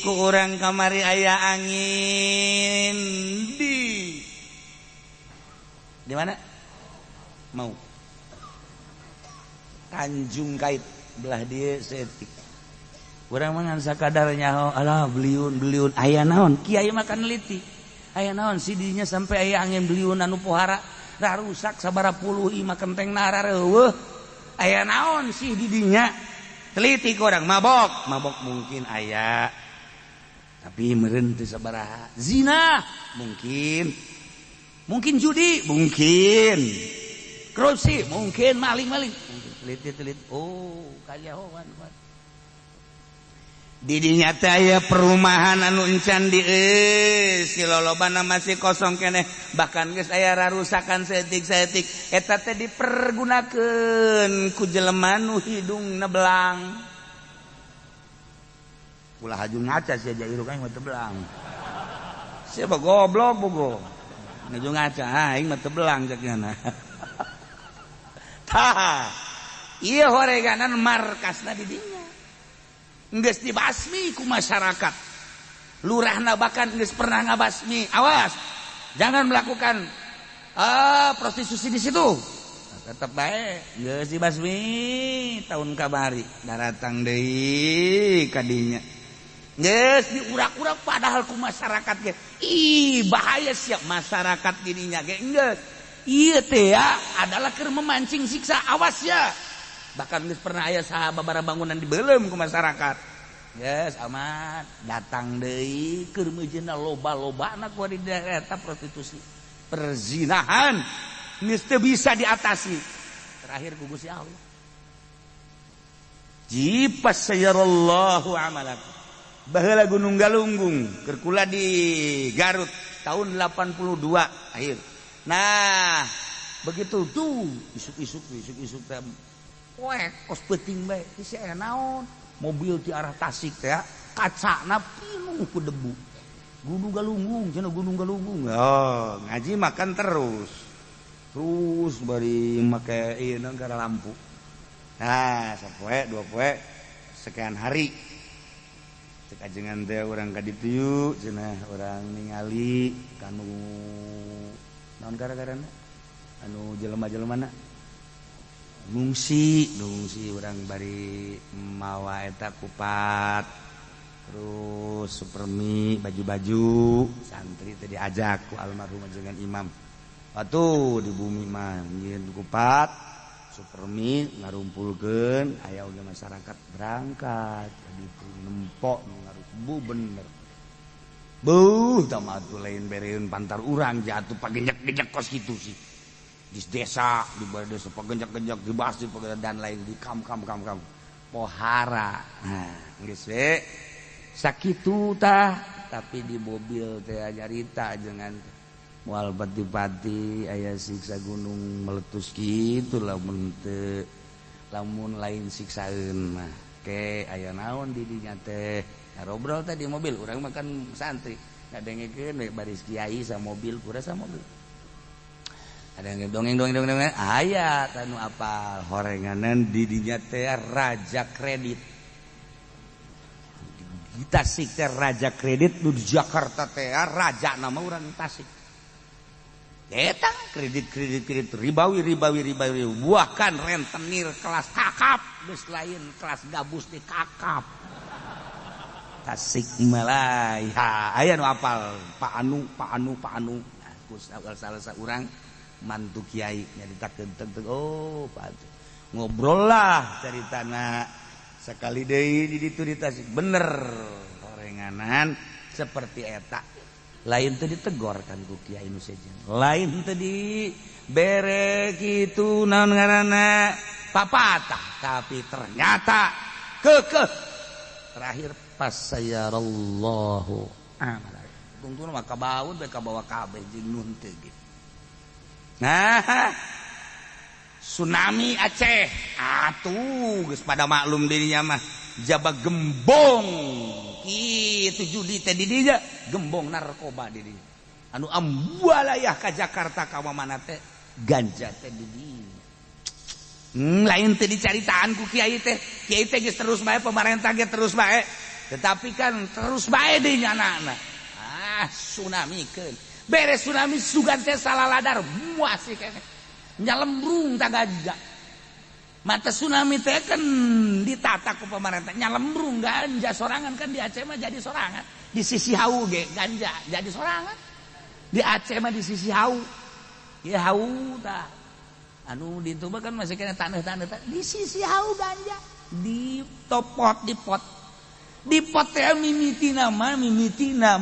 ku urang kamari aya angin di mana mau Tanjung Kait belah dieu setik urang mah ngan sakadar nyaho alah beliun aya naon kiai makan neliti aya naon si dinya sampai aya angin beliun anu pohara da rusak sabaraha puluh imah kenteng nara reueuh aya naon sih didinya teliti orang mabok mungkin aya tapi meureun teu sabaraha zina mungkin judi mungkin korupsi mungkin maling teliti oh kajahoan didinya teh aya perumahan anu encan di si lolobana masih kosong keneh bahkan geus aya rarusakan saeutik eta teh dipergunakeun ku jelema nu hidungna belang ulah haju ngaca sia jairu kan mah teu belang sia mah goblok bogo haju ngaca aing mah teu belang cekna tah ieu horeganan markasna di dinya geus dibasmi ku masyarakat lurahna bahkan geus pernah ngabasmi awas jangan melakukan prostitusi di situ tetep bae geus dibasmi tahun kamari daratang deui ka dinya geus diurak-urak padahal ku masyarakat ge bahaya siap masyarakat dirinya ge geus ieu teh ya adalah keur memancing siksa awas ya bahkan geus pernah aya saha babara bangunan dibeulem ku masyarakat geus aman datang deui keur meujeuna loba-lobana ku di daerah eta prostitusi perzinahan geus teu bisa diatasi terakhir ku Gusti Allah jipas sayarallahu amalakum baheula Gunung Galunggung keur kula di Garut tahun 82 akhir nah begitu tuh isuk-isuk teh weh kos peuting bae si aya naon mobil ti arah Tasik teh kacana pinuh ku debu Gunung Galunggung cenah Gunung Galunggung oh ngaji makan terus bari make ieu gara lampu nah sapoe dua poe sekian hari cek ajengan teh urang ka ditu yeuh cenah urang ningali kanu naon gara-garana anu jelema-jelemana ngungsi urang bari mawa eta kupat terus supermi baju-baju santri teh diajak ku almarhum ajengan imam atuh di bumi mah nyieun kupat supermi ngarumpulkeun aya oge masyarakat berangkat ka ditu nempok ngarubu bener tah mah atuh lain bereun pantar urang jatuh pagenjak-genjak kos kitu sih di desa di bawah desa pagenjak-genjak di bas di dan lain di kam pohara nah geus we sakitu tah tapi di mobil teh nyarita jangan moal pati-pati aya siksa gunung meletus kitu lamun teu lamun lain siksaeun mah ke aya naon di dinya teh ngarobrol teh di mobil urang makan santri ngadengekeun we baris kiai sa mobil pura sa mobil ada yang dongeng aya anu apal horenganan di dinya teh raja kredit di Tasik teh raja kredit nu di Jakarta teh raja nama urang Tasik eta kredit ribawi buahkan rentenir kelas kakap geus lain kelas gabus di kakap Tasik Malaya aya nu apal Pak Anu nah salah urang mantu kiai nyaritakeun tentang oh Pak ngobrol lah caritana sekali deui di ditu di Tasik bener horenganan seperti eta lain teu ditegor kan ku kiai nu sejen lain teu di bere kitu naon ngaranna papatah tapi ternyata kekeh terakhir pasayarallahu amalakum tungtung mah kabaud bae kabawa kabeh jeung nun teu gitu. Nah, tsunami Aceh atuh geus pada maklum dirinya mah jaba gembong kitu judi teh di dinya gembong narkoba di dinya anu ambualayah ka Jakarta ka mana teh ganja teh di dinya lain teh dicaritaan ku kiai teh geus terus bae pemerintah ge terus bae tetapi kan terus bae deui anana tsunami keun beres tsunami sugan teh salaladar muas sih keneh nyalembrung tak ganja mata tsunami teh kan ditata ku pemerintah nyalembrung ganja sorangan kan di Aceh mah jadi sorangan di sisi hau ge ganja jadi sorangan di Aceh mah di sisi hau ya hau tah anu di itu mah kan masih kena tanah-tanah di sisi hau ganja di pot di pot teh mimitina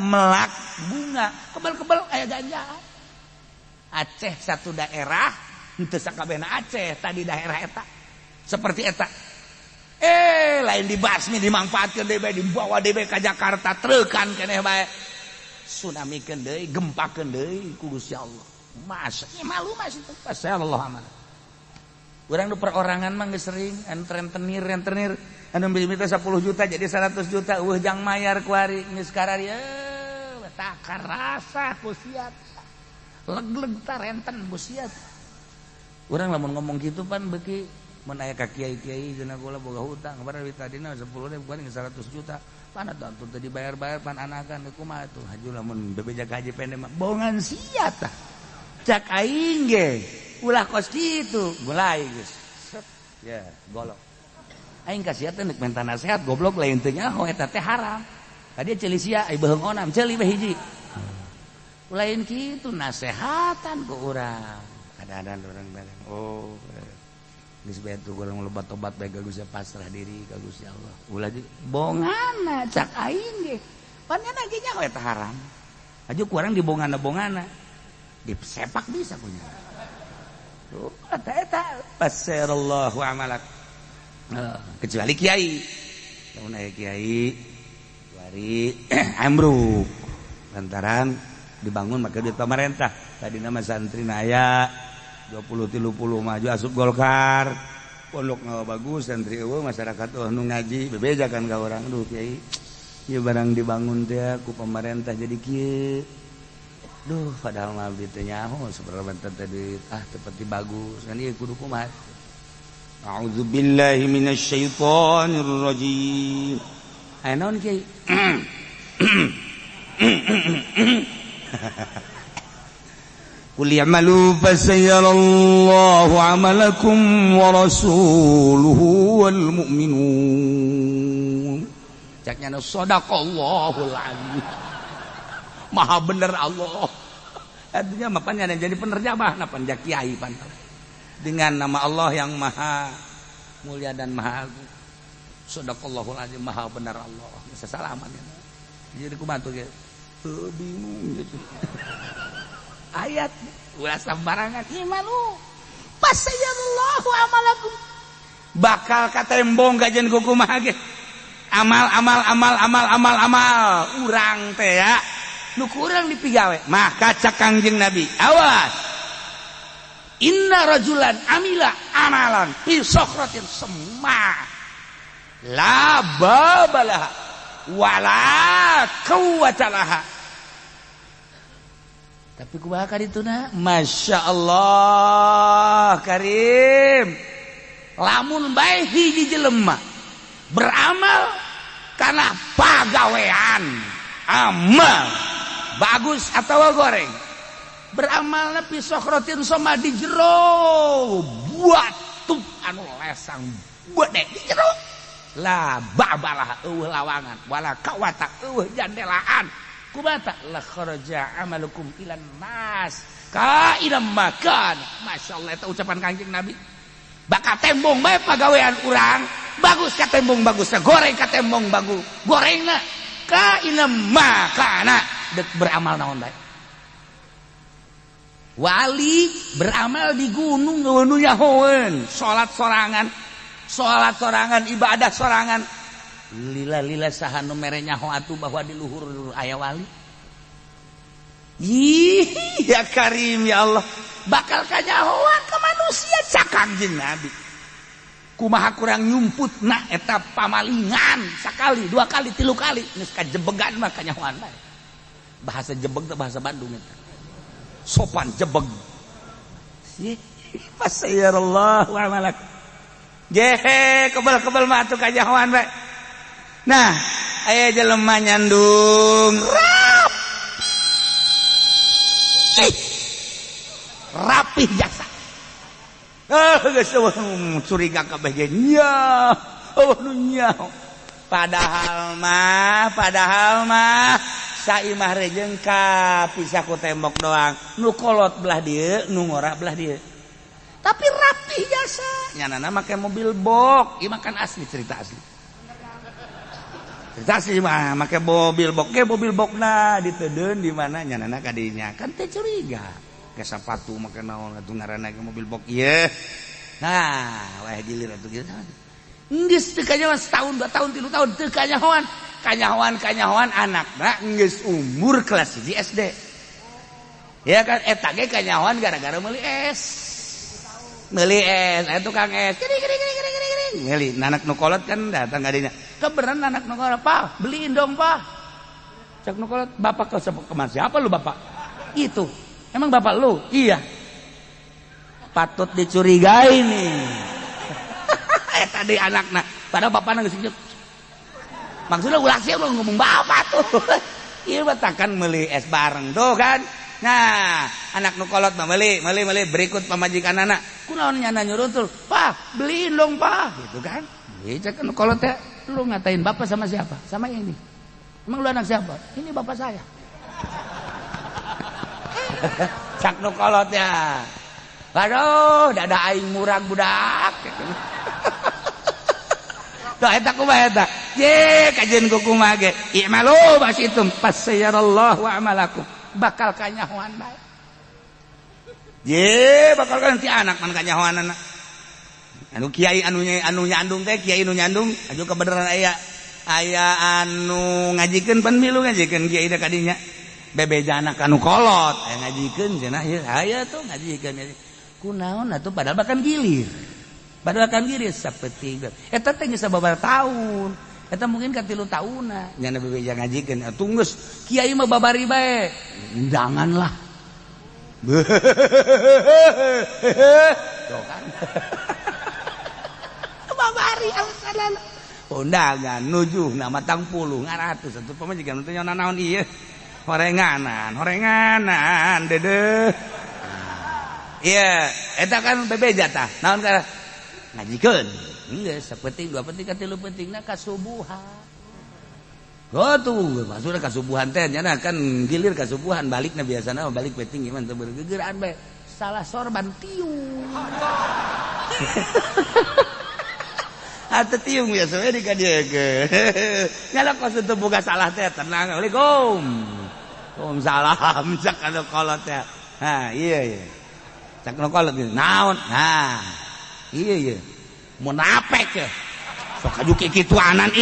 melak bunga kebel-kebel aya ganja Aceh satu daerah henteu sakabehna Aceh tadi daerah eta seperti eta lain dibasmi dimanfaatkeun deui bae dibawa deui bae ka Jakarta treukan keneh bae tsunamikeun deui gempakeun deui ku Gusti Allah masa malu mas itu pasallah aman urang nu perorangan mah geus sering anu rentenir anu beli 10 juta jadi 100 juta eueuh jang mayar ku ari geus karari tak karasa ku sia leg-leg ta renten ku sia urang lamun ngomong kitu pan beuki mun aya ka kiai-kiai cenah kula boga hutang kabar tadina 10.000 kuring 100 juta pan atuh teu dibayar-bayar pan anakan kumaha tuh haju lamun bebejak haji pendek mah bohongan sia tah cak aing ge ulah kos kitu mulai geus ya golok aing kasiat teh neuk minta nasehat goblok lain teu nyaho eta teh haram tadi ceuli sia ai beheung onam ceuli we hiji lain kitu nasehatan ku urang kadang-kadang urang bilang geus bae tuh urang loba tobat bae ka Gusti pasrah diri ka Gusti Allah ulah bonganna cak aing ge pan nya ge nyaho eta haram aju ku urang dibongana disepak bisa punya tuh eta pasarallahu amalak kecuali kiai lamun aya kiai wari ambruk lantaran dibangun maka duit pemerintah tadi nama santri aya 20-30 maju asup Golkar pondok ngawa bagus santri eueuh masyarakat nu ngaji bebejakan ka urang duh kiai ieu barang dibangun teh ku pemerintah jadi kieu duh padahal mah abdi teh nyaho sabarang teh duit tepati bagus kan ieu kudu kumaha a'udzubillahi minasyaitonir rajim aya naon kiai qul ya'malu fasayarallahu 'amalakum wa rasuluhu wal mu'minun caknya sadaqallahul azim maha bener Allah artinya mapanya jadi penerjemah na panjak kiai pantar dengan nama Allah yang maha mulia dan maha agung sadaqallahul azim maha benar Allah bisa salaman ya jadi kumaha tuh ge bingung gitu ayat ulah sembarangan imanu pasayallahu amalakum bakal katembong kajen kumaha ge amal urang teh ya nu kurang dipigawe maka cak Kangjeng Nabi awas inna rajulan amila amalan fi sokratin semma la babalah wala quwwatalah tapi kumaha ka dituna Masya Allah karim lamun bae hiji jelema beramal karena pagawean amal bagus atau goreng beramal nepi sokratin sama di jero batu anu lesang gede di jero la babalah eueuh lawangan wala kawata eueuh jandelaan kumata la kharaja amalukum ilan nas ka ilam makan masyaallah eta ucapan Kangjeng Nabi bakal tembong bae pagawean urang bagus ka tembong bagus goreng ka tembong bagus gorengna ka ilam makana dek beramal naon bae wali beramal di gunung nu nyahoeun salat sorangan ibadah sorangan lila saha nu mere nyaho atuh bahwa di luhur aya wali Ih, ya Karim ya Allah, bakal kanyahoan ke manusia cak Kangjeng Nabi. Kumaha kurang nyumputna eta pamalingan sakali, dua kali, tilu kali, geus kajebegan mah kanyahoan bae. Bahasa jebeg teh bahasa Bandung eta. Sopan jebeg. Fasayarallahu amalak. Jehe, kebal-kebal mah atuh kanyahoan bae. Nah, aya jelema nyandung rapih jasa. Geus curiga kabeh ge nya. Nya. Padahal mah saimah rejeng kapisah ku tembok doang. Nu kolot belah dieu, nu ngora belah dieu. Tapi rapih jasa. Nyanana make mobil box, ieu makan asli, cerita asli. Cerita asli mah make mobil box, ge mobil boxna diteudeun di mana nyanana ka dinya. Kan teu curiga. Ke sepatu make naon atuh ngaranna ke mobil box ieu. Nah, wah gilir atuh kieu. Geus teu kanyahoan setahun, 2 tahun, 3 tahun teu kanyahoan. Kanyahoan anakna geus umur kelas 1 SD. Ya kan eta ge kanyahoan gara-gara meuli es. Meuli es, aya tukang es. Kiri. Meuli anak nu kolot kan datang ka dinya. Keberan anak nu kolot, "Pak, beliin dong, Pak." Cak nu kolot, "Bapak ke siapa lu, Bapak?" Itu. Emang bapak lu? Iya. Patut dicurigai nih. Tadi anaknya. Padahal bapaknya geus sejuk. Maksudnya ulah sih lu ngomong bapak tuh. Iya batakan meuli es bareng tuh kan. Nah, anak nu kolot mah meuli berikut pamajikan anak. Kunaon nyana nyuruh tuh, "Pak, beliin dong, Pak." Gitu kan. Ieu cek nu kolot teh, lu ngatain bapak sama siapa? Sama ini. Emang lu anak siapa? Ini bapak saya. Cak nu kolot ya. Aduh, dada aing murag budak. Tuh eta kumaha eta? Ye, kajian kumaha ge. I'malu basitum fasayarallahu amalakum. Bakal kanyahoan bae. Ye, bakal kan ti anak man kanyahoanana. Anu kiai anu nyandung teh, kiai nu nyandung aju kebenaran aya anu ngajikeun pan milu ngajikeun kiai da kadinya. Bebeja anak anu kolot aya ngajikeun cenah ieu aya tuh ngajikeun kunaon atuh padahal bakan gilir sapeting eta teh geus sababaraha taun eta mungkin ka 3 taunna nyana bebeja ngajikeun atuh geus kiai mah babari bae undanganlah tuh kan babari alasanana undangan nujuh nama tang puluh ngaratus atuh pamajikan teh nyana naon ieu horenganan dedeh. Iya, eta kan bebeja tah. Naon ka ngajikeun. Geus sapeting 2 penting ka 3 pentingna kasubuhan. Tuh, maksudna kasubuhan teh nyana kan gilir kasubuhan balikna biasana balik penting iman teu bergegeraan bae. Salah sorban tiung. Atuh tiung biasa we di ka dieu ge. Nyala kos teu boga salah teh tenang. Assalamualaikum. Waalaikumsalam cak anu kolot teh. Ha, iya. Cak anu kolot naon? Nah. Iya. Munafik ya. Sok aju kitu anan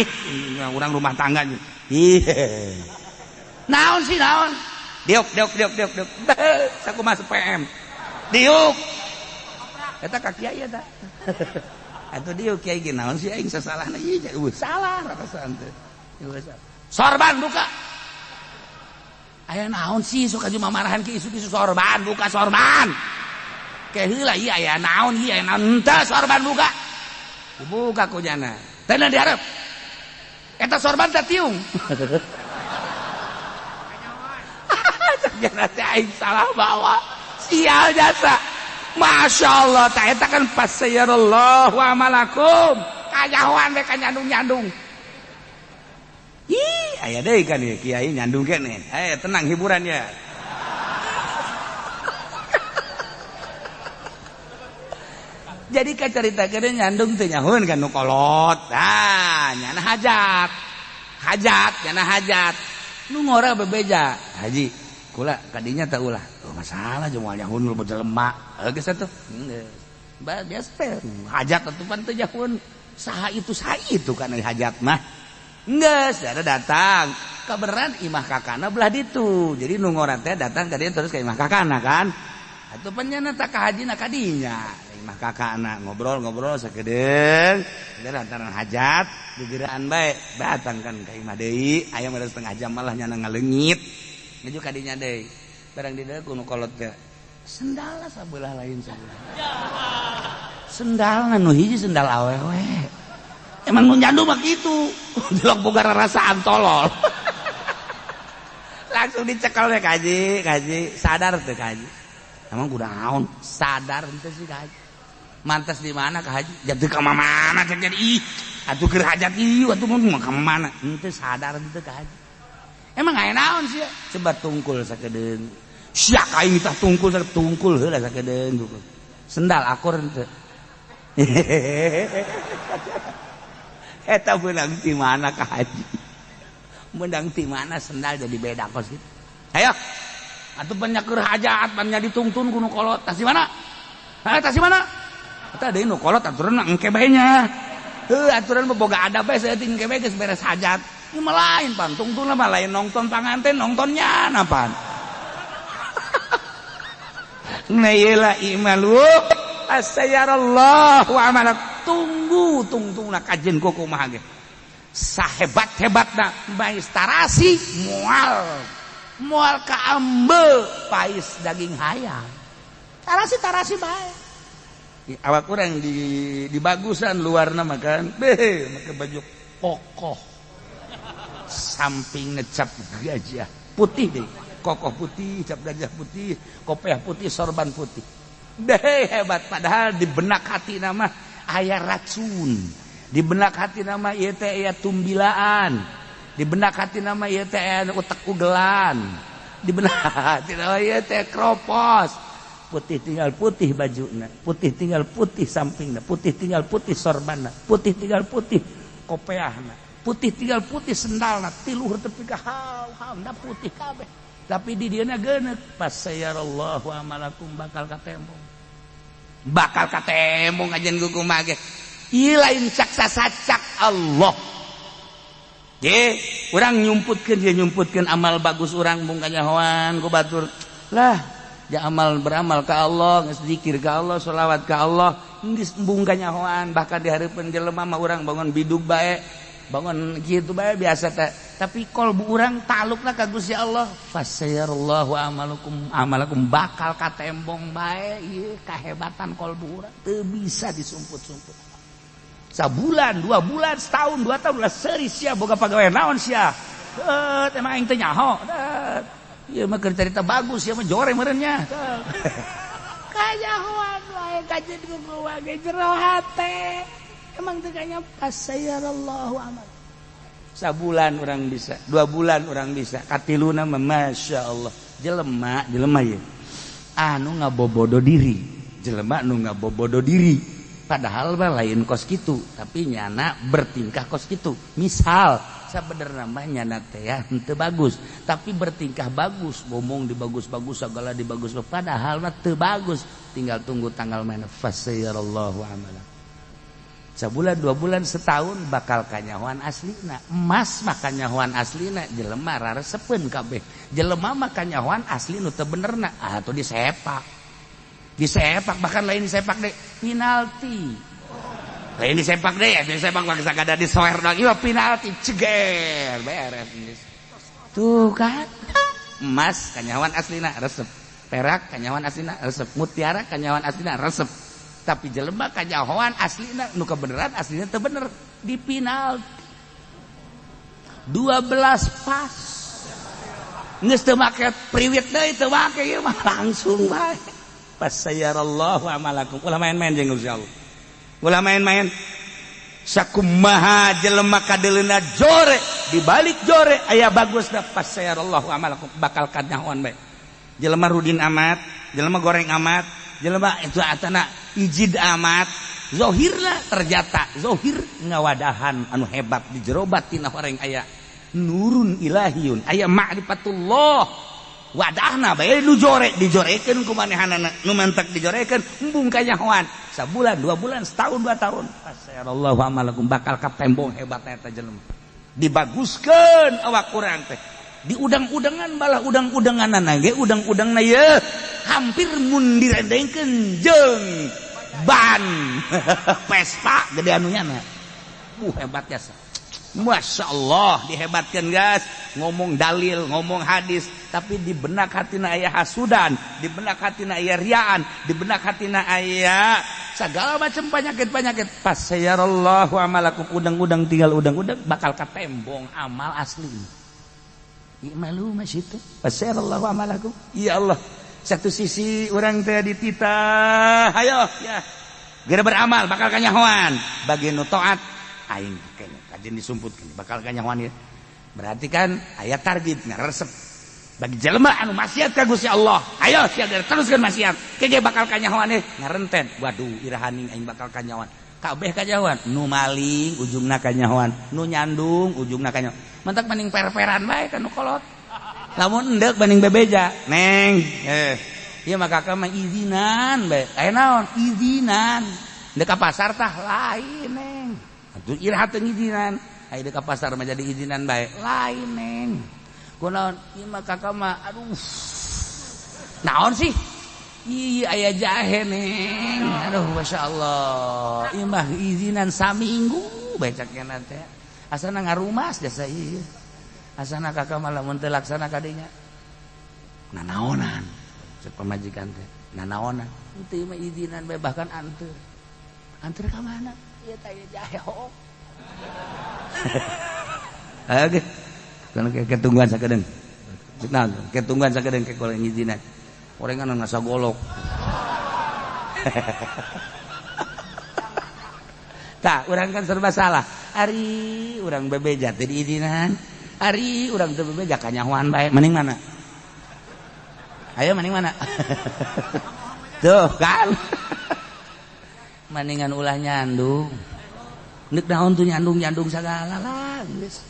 urang rumah tangga. Iya. Naon sih naon? Diuk. Sakumaha PM. Diuk. Eta ka kiai eta. Atuh diuk kiai ge naon sih aing sasalahna ieu salah ratasan teh. Sorban buka. Aya naon sih sok aju mamarahan ki isu-isu sorban buka sorban. Ke heula ieu aya naon ieu aya naon teh sorban buka. Dibuka ku jana. Teh na dihareup. Eta sorban teh tiung. Jana teh aing salah bawa. Sial jasa. Masya Allah teh eta kan fasayarallahu amalakum. Kajahoan we ka nyandung-nyandung. Ih, aya deui kan ieu kiai nyandung keneh. Tenang hiburan ya. Jadi kacaritakeun nyandung teh nyahoeun kan nu kolot. Tah, nyana hajat. Nyana hajat. Nu ngora bebeja. Haji, kula kadinya teh ulah. Oh, masalah jeung nyahoeun lu jelema. Geus atuh. Biasa teh hajat atuh pan teh nyahoeun. Saha itu kan hajat mah. Geus ada datang kebenaran imah kakana belah ditu. Jadi nu ngora teh datang ka dieu terus ka imah kakana kan. Atuh panjana tak ka hajina ka dinya. Imah kakana ngobrol-ngobrol sakedeung, lantaran hajat digeuraan bae datang kan ka imah deui, aya meureun setengah jam malah nyana ngaleungit. Nuju ka dinya deui. Barang di dieu kuno kolot teh sendalna sabelah lain sabelah. Sendalna nu hiji sendal awewe. Emang nu nyandu mah kitu. Jelok boga rarasaan tolol. Langsung dicekel we kaji, sadar teu kaji. Emang kudu naon? Sadar henteu sih kaji. Mantes di mana kaji? Jadi ka mana cek jadi ih. Atuh keur hajat ieu atuh mun ka mana? Henteu sadar henteu kaji. Emang aya naon sih? Coba tungkul sakedeung. Sia kain tah tungkul heula sakedeung tungkul. Sendal akur henteu. Eta menang di mana kaji? Menang di mana sendal jadi beda kos gitu. Ayo, atuh banyak keur hajat, banyak ditungtun kuno kolot. Tas di mana? Tas di mana? Eta deui nu kolot aturan engke bae nya. Aturan boga adab bae saeutik engke bae geus beres hajat. Ieu mah lain pan, tungtun mah lain nongton panganten, nongtonnya napan. Nailah imalu asyarallah wa amalak. Tungtungna kajen kumaha ge. Sahebat-hebatna bais tarasi moal ka ambeul pais daging hayam. Tarasi bae. Awak urang di bagusan luarna makan make baju kokoh. Samping ngecap gajah putih deh. Kokoh putih, cap gajah putih, kopiah putih, sorban putih. Deh hebat padahal di benak hati nama aya racun. Di benak hati nama ieu teh aya tumbilaan. Di benak hati nama ieu teh aya utek ugelan. Di benak hati nama ieu teh kropos. Putih tinggal putih bajuna, putih tinggal putih sampingna, putih tinggal putih sorbanna, putih tinggal putih kopeahna, putih tinggal putih sendalna, tiluhur tepi ka haw-hawna putih kabeh. Tapi di dieu na geuneuk pasayarallahu amalakum bakal katembong. Bakal katembong ajen kumaha ge. Ieu lain cak sasacak Allah. Ye, urang nyumputkeun amal bagus urang mung kanyahoan ku batur. Lah, ja amal beramal ka Allah, geus zikir ka Allah, sholawat ka Allah, geus embung kanyahoan, bahkan di hareupeun jelema mah urang bangun bidug bae, bangun kitu bae biasa teh. Tapi kolbu urang talukna ka Gusti Allah, fasayarallahu amalakum bakal katembong bae ieu kahebatan kolbu urang teu bisa disumput-sumput. Sabulan, 2 bulan, setahun, 2 tahun lah seuri sia boga pagawean naon sia. Emang aing teh nyaho. Ieu mah keur carita bagus, ieu mah jore meureun nya. Kajahoan wae kajen ku wae jero hate. Emang teu kanya pasayarallahu amal. Sabulan orang bisa, 2 bulan orang bisa. Katiluna mah masyaallah. Jelema ieu anu ngabobodo diri. Jelema nu ngabobodo diri. Padahal mah lain kos kitu, tapi nyana bertingkah kos kitu. Misal sabenerna mah nyana teh henteu bagus, tapi bertingkah bagus, ngomong dibagus-bagus segala dibagus, padahal mah teu bagus. Tinggal tunggu tanggal mana fasayarallahu amalan. Sabulan, 2 bulan, setahun bakal kanyahoan aslina. Emas mah kanyahoan aslina, jelema raresepeun kabeh. Jelema mah kanyahoan asli nu teu benerna, atuh disepak. Disepak bahkan lain disepak deh penalti. Lain disepak deh, disepak bangsa kada disoer doang ieu penalti ceger beres. Tuh kan. Emas kanyahoan aslina resep. Perak kanyahoan aslina resep. Mutiara kanyahoan aslina resep. Tapi jelema kanyahoan aslina nu kebeneran aslina teu bener di penalti. 12 pas. Geus teu make priwit deui teu make ieu mah langsung bae. Fasayarallahu amalakum. Ulah main-main jeung Gusti Allah. Ulah main-main. Sakumaha jelema kadeleuna jore, di balik jore aya bagusna fasayarallahu amalakum bakal kanyahoan bae. Jelema rudin amat, jelema goreng amat, jelema itu atana ijid amat. Zahirna terjata, zahir ngawadahan anu hebat di jero batin horeng aya nurun ilahiyun, aya ma'rifatullah. Wadahna bae nu jore dijorekeun ku manehanana nu mentek dijorekeun embung kanyahoan sabulan 2 bulan setahun 2 tahun fasayarallahu amalakum bakal katembong hebatna eta jelema dibaguskeun awak urang teh di udang-udangan balah udang-udanganna ge udang-udangna ye hampir mun direndengkeun jeung ban Vespa gede anunya na hebat ya. Masya Allah dihebatkan guys, ngomong dalil, ngomong hadis, tapi di benak hatina aya hasudan, di benak hatina aya riaan, di benak hatina aya segala macam penyakit-penyakit. Pas sayarallahu amalakum udang-udang tinggal udang-udang bakal katembong amal asli. Imalu masyitu. Pas sayarallahu amalakum. Ya Allah, satu sisi orang teh dititah, ayo ya. Gara beramal bakal kanyahoan, bagi nu taat aing kene kajen disumputkeun bakal kanyahoan ya. Berarti kan aya target ngaresep bagi jelema anu maksiat ka Gusti Allah. Ayo sia teruskeun maksiat. Kege bakal kanyahoan ngarenten. Waduh irahaning aing bakal kanyahoan. Kabeh kanyahoan. Nu maling ujungna kanyahoan, nu nyandung ujungna kanyahoan. Mentak banding per-peran bae ka nu kolot. Lamun endek banding bebeja, neng. Ieu mah kakak mah izinan bae. Aya naon? Izinan. Dek ka pasar tah lain neng. Atuh iraha teu izinan. Aya dek ka pasar mah jadi izinan bae. Lain neng. Kunaon? Ieu mah kakak mah aduh. Naon sih? Iya aya jahe neng. Aduh masyaallah. Ieu mah izinan saminggu bae cakna teh. Asana ngarumas jasa ieu. Asana kakak mah lamun teu laksana ka dinya. Nanaonan. Cek pemajikan teh nanaonan teu mah izinan bae bahkan anteur ka mana ieu teh jahe ho oke kana ketungguan sakedeung nah ketungguan sakedeung ke koleng izinan orengan ngasa golok tah urang kan serba salah ari urang bebeja teh diizinan ari urang teu bebeja kanyahoan bae mending mana. Ayo maning mana? Tuh kan. Maningan ulah nyandung. Neuk naon tuh nyandung sagala lah geus.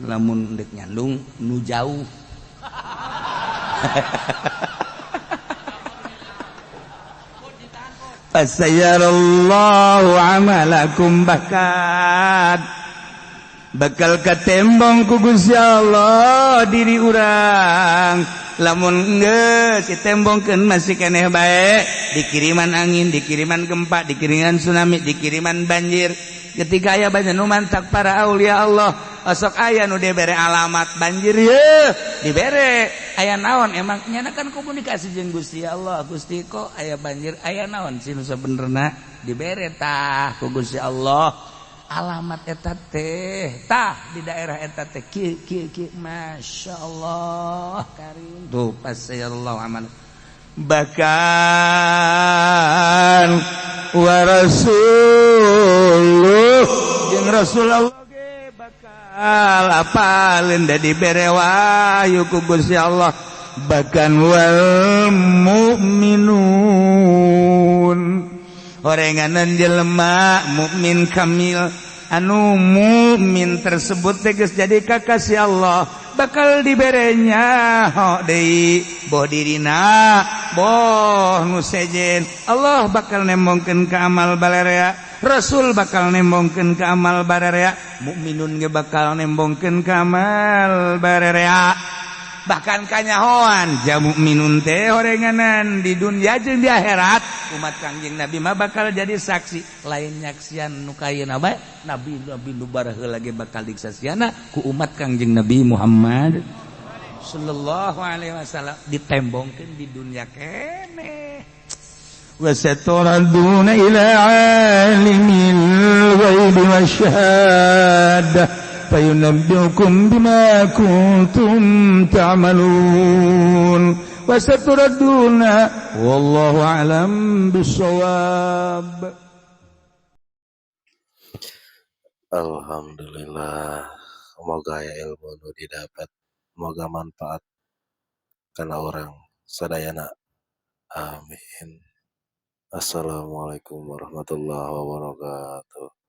Lamun deuk nyandung nu jauh. Fasayarallahu amalakum bakal katembong ku Gusti Allah diri urang. Lamun geus ditembongkeun masih keneh bae dikiriman angin, dikiriman gempa, dikiriman tsunami, dikiriman banjir. Ketika aya banjir nu mantak para aulia Allah, osok aya nu dibere alamat banjir ye, dibere aya naon emang nyana kan komunikasi jeung Gusti Allah. Gusti kok aya banjir, aya naon sih nu sabenerna dibere tah ku Gusti Allah. Alamat eta teh tah di daerah eta teh kieu Masya Allah karim tuh pas sayallahu aman bahkan wa rasuluh jeung Rasulullah ge bakal apalin da dibere wahyu ku Gusti Allah bahkan wal mu'minun horenganan jelema mukmin kamil anu mukmin tersebut tegas jadi kakasih Allah bakal diberenya ho deui boh dirina boh nu sejen Allah bakal nembongkeun ka amal bararea Rasul bakal nembongkeun ka amal bararea mukminun ge bakal nembongkeun ka amal bararea bahkan kanyahoan jamu minun teh horenganan di dunia jeung di akhirat umat Kangjeng Nabi mah bakal jadi saksi lain nyaksian nu kayeuna bae nabi nu baraheula ge bakal disaksiana ku umat Kangjeng Nabi Muhammad sallallahu alaihi wasallam ditembongkeun di dunia keneh wa saturaduna ila alimil ghaibi wasyahadah fayunabbiukum bima kuntum ta'malun wa saturadduna wallahu a'lam bissawab. Alhamdulillah, semoga ya ilmu nu didapat semoga manfaat kana orang sadayana. Amin. Assalamualaikum warahmatullahi wabarakatuh.